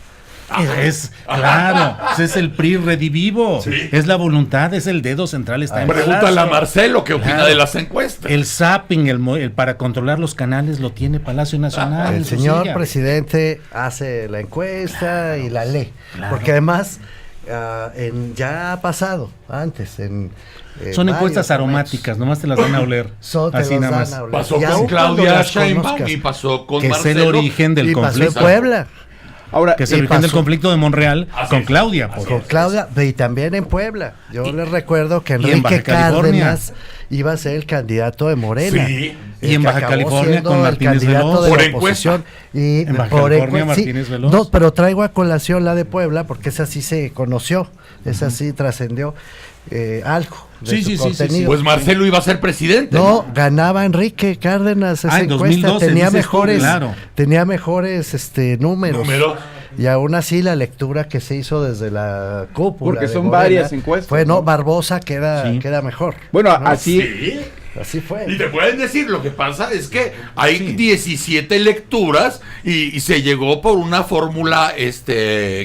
Claro, es el PRI redivivo, Sí. es la voluntad, es el dedo central, está en Pregúntale a Palacio. Marcelo qué opina Claro. de las encuestas. El zapping, el para controlar los canales lo tiene Palacio Nacional. el en su señor silla. presidente hace la encuesta y la lee. Claro. Porque además ya ha pasado antes. Son varios encuestas momentos. aromáticas, nomás te las van a oler. Te Así los nada dan más. a oler. Pasó Y con aun cuando Claudia las Sheinbaum conozcas, y pasó con Que es Marcelo. el origen del y pasó en conflicto. Puebla. Ahora, Que es el Y origen del pasó- conflicto de Monreal Así con es. Claudia. Así por- Con Claudia, y también en Puebla. Yo les recuerdo que y en Enrique Baja California. Cárdenas iba a ser el candidato de Morena. Sí. Y en que Baja acabó California siendo con el Martínez candidato Veloz. de Por la encuesta. oposición. Y En Baja por California, encuesta, sí. Martínez Veloz. No, pero traigo a colación la de Puebla porque esa sí se conoció, esa sí trascendió algo de Sí, su sí, sí, contenido. sí, sí. Pues Marcelo iba a ser presidente. No, ganaba Enrique Cárdenas esa Ah, en encuesta, 2012, tenía dices tú, mejores, claro. tenía mejores números. Números. Y aún así la lectura que se hizo desde la cúpula Porque de son Morena varias encuestas, fue ¿no? Barbosa queda Sí. mejor. bueno, ¿no? así Sí. Así fue. Y te pueden decir, lo que pasa es que hay Sí. 17 lecturas y se llegó por una fórmula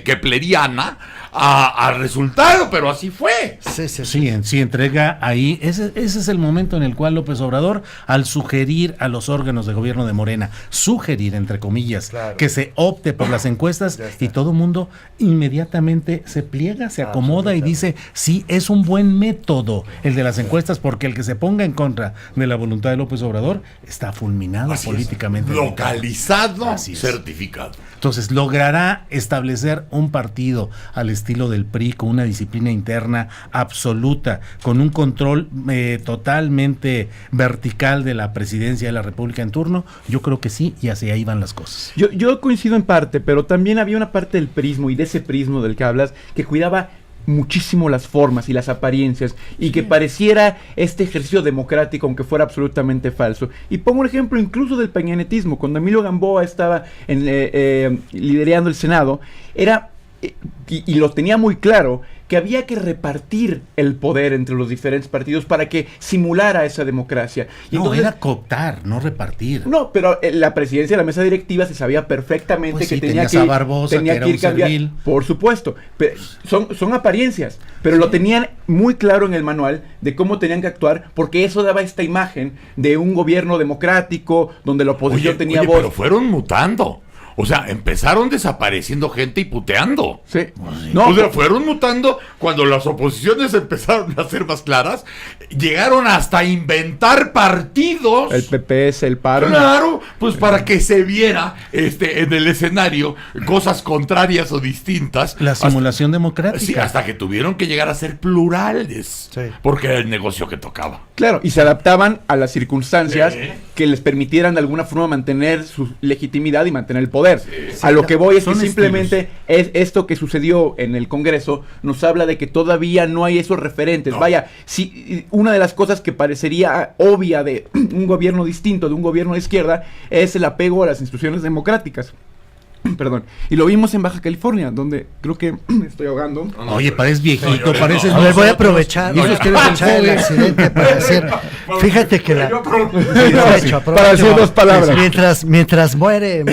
kepleriana al resultado, pero así fue. Sí, sí, sí. Sí, entrega ahí. Ese es el momento en el cual López Obrador, al sugerir a los órganos de gobierno de Morena, sugerir, entre comillas, Claro. que se opte por las encuestas, Ya está. y todo el mundo inmediatamente se pliega, se acomoda y dice, sí, es un buen método el de las encuestas, porque el que se ponga en contra de la voluntad de López Obrador está fulminado Así es. políticamente. Localizado, Así es. certificado. Entonces logrará establecer un partido al estilo del PRI con una disciplina interna absoluta, con un control totalmente vertical de la presidencia de la República en turno. Yo creo que sí, y hacia ahí van las cosas. Yo coincido en parte, pero también había una parte del prismo y de ese prismo del que hablas que cuidaba muchísimo las formas y las apariencias y que pareciera este ejercicio democrático aunque fuera absolutamente falso. Y pongo un ejemplo incluso del peñanetismo. Cuando Emilio Gamboa estaba liderando el Senado, era y lo tenía muy claro, que había que repartir el poder entre los diferentes partidos para que simulara esa democracia. Y no, entonces, era cooptar, no repartir. no, pero la presidencia de la mesa directiva se sabía perfectamente Pues que sí, tenía tenías a Barbosa, que era un cambiar. servil. Por supuesto, pero son apariencias, pero lo tenían muy claro en el manual de cómo tenían que actuar, porque eso daba esta imagen de un gobierno democrático, donde la oposición tenía voz. Pero fueron mutando. O sea, empezaron desapareciendo gente y puteando. Sí. No, o sea, fueron mutando cuando las oposiciones empezaron a ser más claras. Llegaron hasta inventar partidos. El PPS, el PARO. Claro, pues para que se viera en el escenario cosas contrarias o distintas. La simulación democrática. Sí, hasta que tuvieron que llegar a ser plurales. Sí. Porque era el negocio que tocaba. Claro, y se adaptaban a las circunstancias Sí. que les permitieran de alguna forma mantener su legitimidad y mantener el poder. A lo que voy es que Son simplemente es esto que sucedió en el Congreso nos habla de que todavía no hay esos referentes. No. Vaya, si una de las cosas que parecería obvia de un gobierno distinto, de un gobierno de izquierda, es el apego a las instituciones democráticas. Perdón. Y lo vimos en Baja California, donde creo que me estoy ahogando. Oye, pareces viejito, No, pareces... A ver, voy a nosotros. aprovechar, Dices que eres aprovechar el joven. accidente para decir, fíjate que la... Aprovecho, Para decir dos palabras. Mientras muere...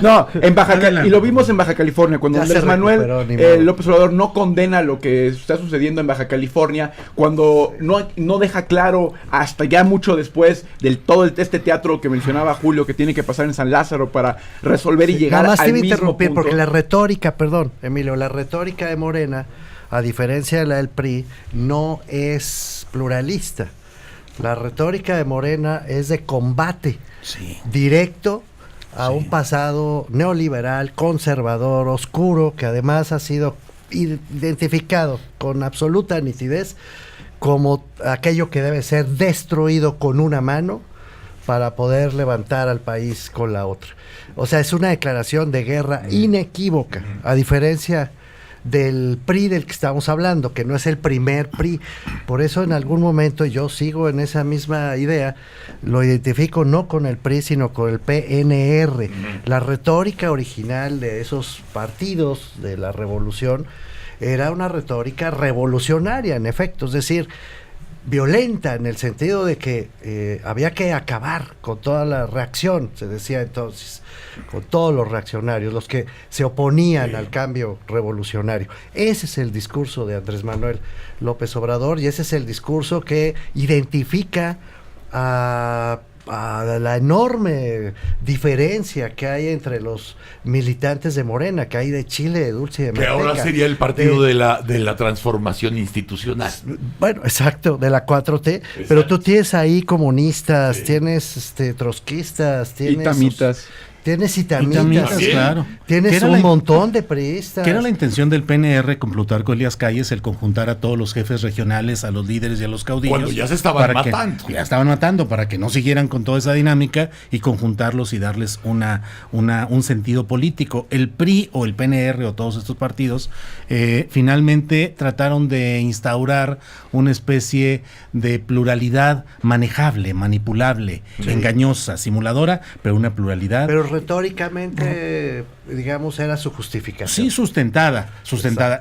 No, en Baja Adelante. y lo vimos en Baja California, cuando Ya se Andrés Manuel recuperó, ni modo. López Obrador no condena lo que está sucediendo en Baja California, cuando no deja claro hasta ya mucho después del todo este teatro que mencionaba Julio que tiene que pasar en San Lázaro para resolver y llegar Nada más te al iba a mismo interrumpir punto. porque la retórica, perdón, Emilio, la retórica de Morena, a diferencia de la del PRI, no es pluralista. La retórica de Morena es de combate Sí. directo a un pasado neoliberal, conservador, oscuro, que además ha sido identificado con absoluta nitidez como aquello que debe ser destruido con una mano para poder levantar al país con la otra. O sea, es una declaración de guerra inequívoca, a diferencia del PRI del que estamos hablando, que no es el primer PRI. Por eso en algún momento yo sigo en esa misma idea, lo identifico no con el PRI, sino con el PNR. La retórica original de esos partidos de la revolución era una retórica revolucionaria, en efecto, es decir, violenta en el sentido de que había que acabar con toda la reacción, se decía entonces, con todos los reaccionarios, los que se oponían al cambio revolucionario. Ese es el discurso de Andrés Manuel López Obrador y ese es el discurso que identifica a la enorme diferencia que hay entre los militantes de Morena, que hay de Chile, de Dulce y de Que Manteca. ahora sería el partido de la transformación institucional. Bueno, exacto, de la 4T, pero tú tienes ahí comunistas, Sí. tienes trotskistas, tienes Itamitas. tienes Itamitas, itamitas, claro. tienes Que era un la- montón de priistas. Que era la intención del PNR con Plutarco Elías Calles, el conjuntar a todos los jefes regionales, a los líderes y a los caudillos. Cuando ya se estaban para que- matando. ya estaban matando, para que no siguieran con toda esa dinámica y conjuntarlos y darles un sentido político. El PRI o el PNR o todos estos partidos finalmente trataron de instaurar una especie de pluralidad manejable, manipulable, engañosa, simuladora, pero una pluralidad Pero retóricamente, digamos, era su justificación. sí sustentada.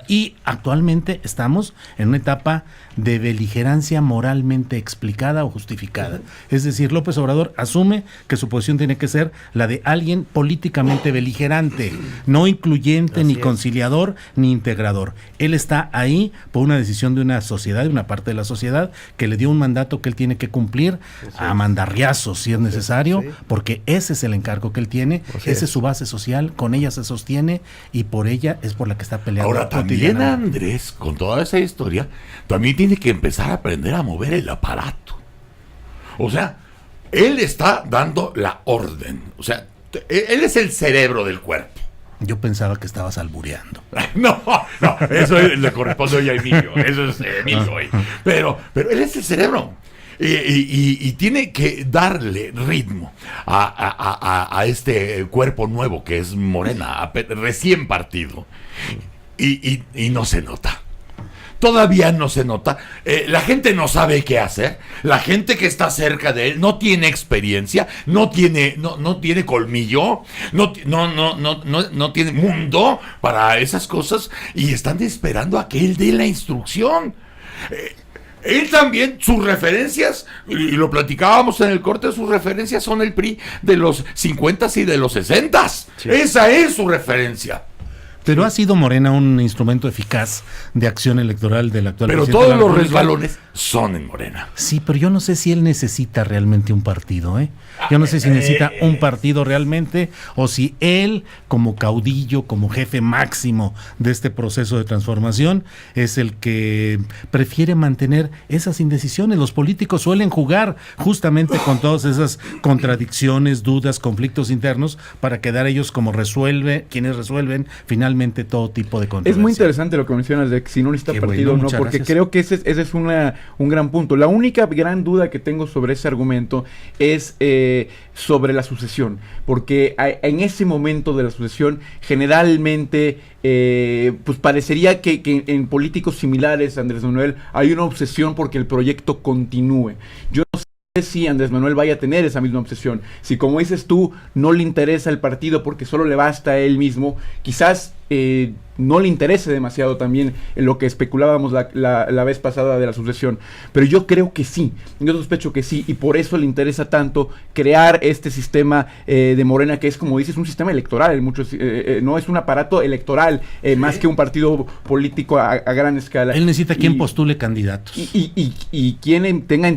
Y actualmente estamos en una etapa de beligerancia moralmente explicada o justificada. Es decir, López Obrador asume que su posición tiene que ser la de alguien políticamente beligerante, no incluyente, Así ni es. conciliador, ni integrador. Él está ahí por una decisión de una sociedad, de una parte de la sociedad, que le dio un mandato que él tiene que cumplir a mandarriazos si es necesario, Sí. porque ese es el encargo que él tiene, Así esa es. es su base social, con ella se sostiene y por ella es por la que está peleando. Ahora también cotidianamente. Andrés, con toda esa historia, también tiene que empezar a aprender a mover el aparato. O sea, él está dando la orden. O sea, él es el cerebro del cuerpo. Yo pensaba que estabas albureando. No, eso le corresponde hoy a Emilio. Eso es Emilio hoy. Pero él es el cerebro. Y tiene que darle ritmo a este cuerpo nuevo que es Morena, recién partido. y no se nota. Todavía no se nota. La gente no sabe qué hacer. La gente que está cerca de él no tiene experiencia, no tiene colmillo, no tiene mundo para esas cosas y están esperando a que él dé la instrucción. Él también, sus referencias, y lo platicábamos en el corte, sus referencias son el PRI de los 50s y de los 60s. Sí. Esa es su referencia. Pero ha sido Morena un instrumento eficaz de acción electoral del actual presidente. Pero todos los resbalones son en Morena. Sí, pero yo no sé si él necesita realmente un partido, ¿eh? Yo no sé si necesita un partido realmente o si él, como caudillo, como jefe máximo de este proceso de transformación, es el que prefiere mantener esas indecisiones. Los políticos suelen jugar justamente con todas esas contradicciones, dudas, conflictos internos para quedar ellos como quienes resuelven finalmente todo tipo de controversia. Es muy interesante lo que mencionas de que si no necesita partido o no, porque gracias. Creo que ese es un gran punto. La única gran duda que tengo sobre ese argumento es sobre la sucesión, porque en ese momento de la sucesión generalmente pues parecería que en políticos similares a Andrés Manuel hay una obsesión porque el proyecto continúe. Yo no sé si Andrés Manuel vaya a tener esa misma obsesión. Si, como dices tú, no le interesa el partido porque solo le basta a él mismo, quizás no le interese demasiado también en lo que especulábamos la vez pasada de la sucesión. Pero yo creo que sí, yo sospecho que sí, y por eso le interesa tanto crear este sistema de Morena, que es, como dices, un sistema electoral, no es un aparato electoral, más que un partido político a gran escala. Él necesita quien postule candidatos. Y quien tenga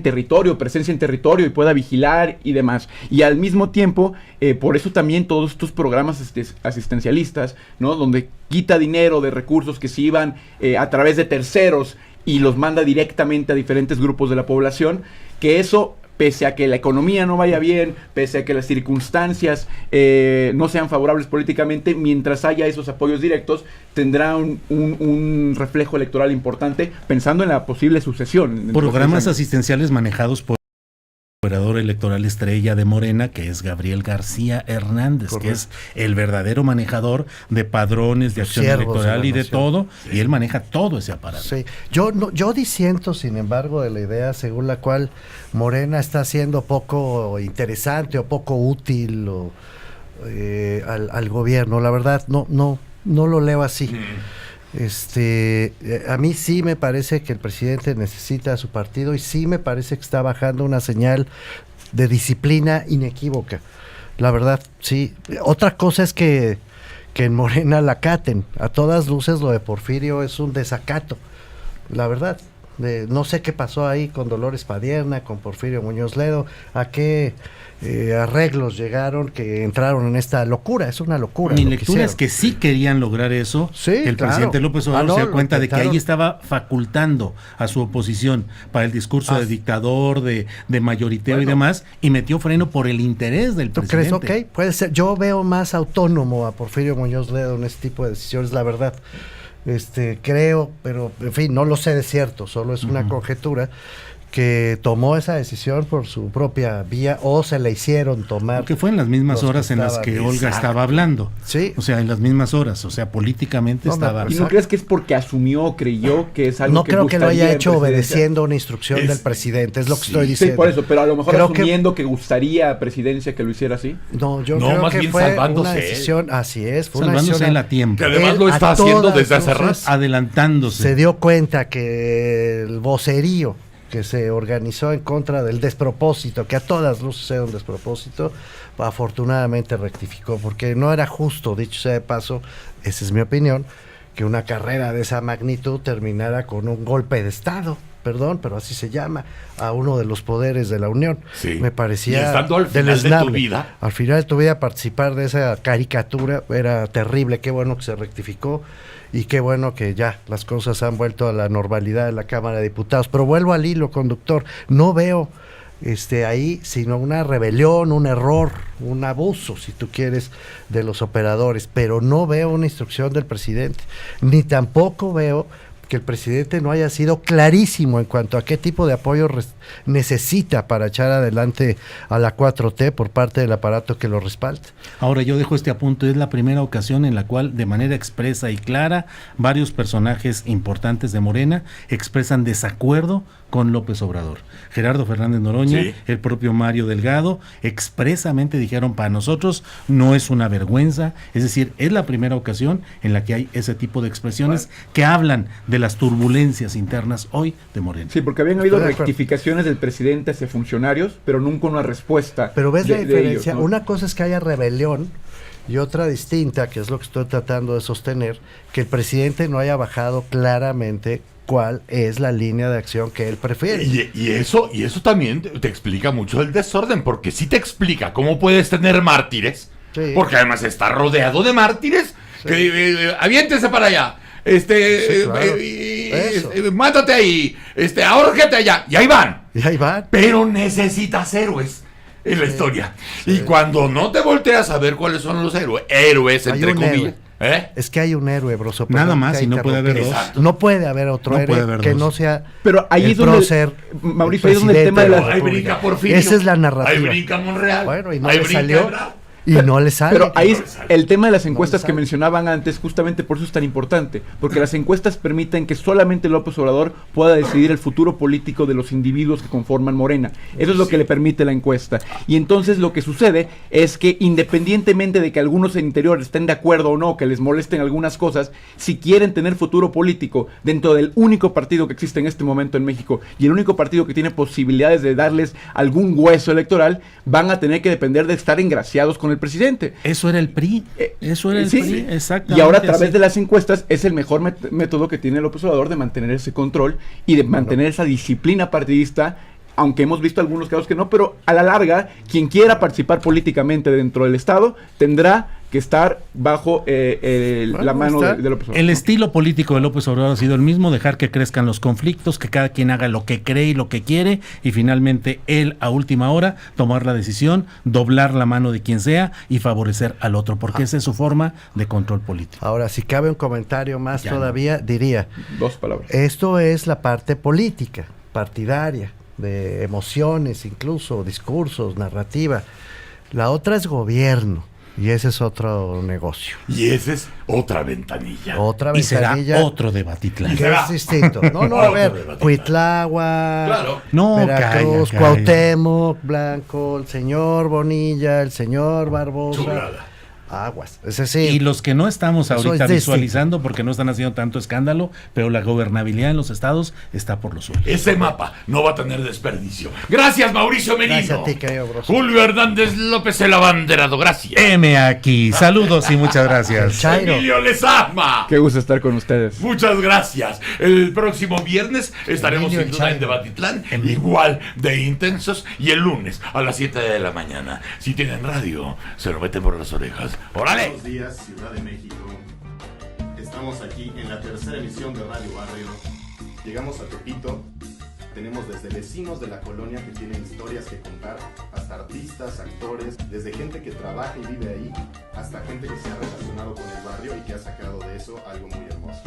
presencia en territorio y pueda vigilar y demás. Y al mismo tiempo, por eso también todos estos programas asistencialistas, ¿no? Donde quita dinero de recursos que se iban a través de terceros y los manda directamente a diferentes grupos de la población, que eso, pese a que la economía no vaya bien, pese a que las circunstancias no sean favorables políticamente, mientras haya esos apoyos directos, tendrá un reflejo electoral importante, pensando en la posible sucesión. Programas asistenciales manejados por el operador electoral estrella de Morena, que es Gabriel García Hernández. Correcto. Que es el verdadero manejador de padrones de acción electoral y de todo, sí. Y él maneja todo ese aparato. Sí. Yo disiento, sin embargo, de la idea según la cual Morena está siendo poco interesante o poco útil al gobierno. La verdad, no lo leo así. A mí sí me parece que el presidente necesita a su partido y sí me parece que está bajando una señal de disciplina inequívoca. La verdad, sí. Otra cosa es que en Morena la acaten. A todas luces lo de Porfirio es un desacato. La verdad. No sé qué pasó ahí con Dolores Padierna, con Porfirio Muñoz Ledo, a qué arreglos llegaron que entraron en esta locura. Es una locura. Mi lectura es que sí querían lograr eso. Sí, el presidente López Obrador se dio cuenta de que ahí estaba facultando a su oposición para el discurso de dictador, de mayoriteo y demás, y metió freno por el interés del presidente. ¿Tú crees? Ok, puede ser. Yo veo más autónomo a Porfirio Muñoz Ledo en este tipo de decisiones, la verdad. Creo, pero en fin, no lo sé de cierto, solo es una conjetura, que tomó esa decisión por su propia vía o se le hicieron tomar. Porque fue en las mismas horas en las que Olga estaba hablando. Sí. O sea, en las mismas horas, o sea, políticamente estaba. ¿Y no crees que es porque creyó que es algo no que creo que lo haya hecho obedeciendo una instrucción del presidente, es lo que estoy diciendo. Sí, por eso, pero a lo mejor asumiendo que gustaría a presidencia que lo hiciera así. No, yo creo que fue una decisión, así es, fue salvándose una decisión a tiempo. Que además lo está haciendo desde hace rato. Adelantándose. Se dio cuenta que el vocerío que se organizó en contra del despropósito, que a todas luces era un despropósito, afortunadamente rectificó, porque no era justo, dicho sea de paso, esa es mi opinión, que una carrera de esa magnitud terminara con un golpe de Estado, perdón, pero así se llama, a uno de los poderes de la Unión. Sí. Me parecía y estando al final de tu vida. Al final de tu vida participar de esa caricatura era terrible. Qué bueno que se rectificó y qué bueno que ya las cosas han vuelto a la normalidad en la Cámara de Diputados. Pero vuelvo al hilo conductor, no veo ahí sino una rebelión, un error, un abuso, si tú quieres, de los operadores, pero no veo una instrucción del presidente, ni tampoco veo que el presidente no haya sido clarísimo en cuanto a qué tipo de apoyo necesita para echar adelante a la 4T por parte del aparato que lo respalda. Ahora yo dejo este apunte, es la primera ocasión en la cual de manera expresa y clara varios personajes importantes de Morena expresan desacuerdo con López Obrador. Gerardo Fernández Noroña, Sí. el propio Mario Delgado, expresamente dijeron, para nosotros no es una vergüenza, es decir, es la primera ocasión en la que hay ese tipo de expresiones que hablan de las turbulencias internas hoy de Morena. Sí, porque habían habido Estoy de acuerdo. rectificaciones del presidente hacia funcionarios, pero nunca una respuesta. Pero ves la de diferencia, ellos, ¿no? una cosa es que haya rebelión y otra distinta, que es lo que estoy tratando de sostener, que el presidente no haya bajado claramente cuál es la línea de acción que él prefiere. Y eso también te explica mucho el desorden, porque sí te explica cómo puedes tener mártires, Sí. porque además está rodeado de mártires, Sí. que aviéntese para allá, Sí, claro. Eso. mátate ahí, ahórcate allá, y ahí van. Y ahí van. Pero necesitas héroes en la historia. Y cuando no te volteas a ver cuáles son los héroes Hay entre un comillas. héroe. ¿Eh? Es que hay un héroe, Broso. Nada perdón más, que y no puede haber interrumpí. dos. Exacto. No puede haber otro No héroe puede haber que dos. no sea Pero ahí el es donde, prócer, Mauricio, el ahí es donde el tema de presidente las... Ahí República. brinca Porfirio. Esa es la narrativa. Ahí brinca Monreal. Bueno, y no ahí le brinca salió. Ebrard. Y no le sale. Pero ahí es el tema de las No encuestas le que sale. mencionaban antes, justamente por eso es tan importante, porque las encuestas permiten que solamente López Obrador pueda decidir el futuro político de los individuos que conforman Morena. Eso es lo que le permite la encuesta. Y entonces lo que sucede es que independientemente de que algunos en interior estén de acuerdo o no, que les molesten algunas cosas, si quieren tener futuro político dentro del único partido que existe en este momento en México y el único partido que tiene posibilidades de darles algún hueso electoral, van a tener que depender de estar engraciados con el presidente. Eso era el PRI, eso era el Sí, PRI, sí. exactamente. Y ahora a través así. de las encuestas es el mejor método que tiene López Obrador de mantener ese control y de mantener esa disciplina partidista, aunque hemos visto algunos casos que no, pero a la larga, quien quiera participar políticamente dentro del Estado tendrá que estar bajo la mano de López Obrador. El estilo político de López Obrador ha sido el mismo, dejar que crezcan los conflictos, que cada quien haga lo que cree y lo que quiere, y finalmente él a última hora tomar la decisión, doblar la mano de quien sea y favorecer al otro, porque esa es su forma de control político. Ahora, si cabe un comentario más Ya todavía, diría, Dos palabras. esto es la parte política, partidaria, de emociones incluso, discursos, narrativa. La otra es gobierno, y ese es otro negocio. Y esa es otra ventanilla. Otra Y será ventanilla otro debatitlán. Y que será es distinto. No, a otro ver, debatitlán. Cuitláhuac, Claro. No, Veracruz, calla. Cuauhtémoc, Blanco, el señor Bonilla, el señor Barbosa. Chulada. Aguas, es decir, Y los que no estamos Eso ahorita es distinto. visualizando porque no están haciendo tanto escándalo, pero la gobernabilidad en los estados está por los suelos. Ese mapa no va a tener desperdicio. Gracias, Mauricio Merino. Gracias a ti, querido Broso. Julio Hernández López, el abanderado. Gracias. M aquí. Saludos y muchas gracias. Chairo. Emilio Lezama. Qué gusto estar con ustedes. Muchas gracias. El próximo viernes estaremos Emilio sin duda en Chairo. Debatitlán, igual de intensos, y el lunes a las 7 de la mañana. Si tienen radio, se lo meten por las orejas. ¡Órale! Buenos días, Ciudad de México. Estamos aquí en la tercera emisión de Radio Barrio. Llegamos a Tepito. Tenemos desde vecinos de la colonia que tienen historias que contar, hasta artistas, actores, desde gente que trabaja y vive ahí, hasta gente que se ha relacionado con el barrio y que ha sacado de eso algo muy hermoso.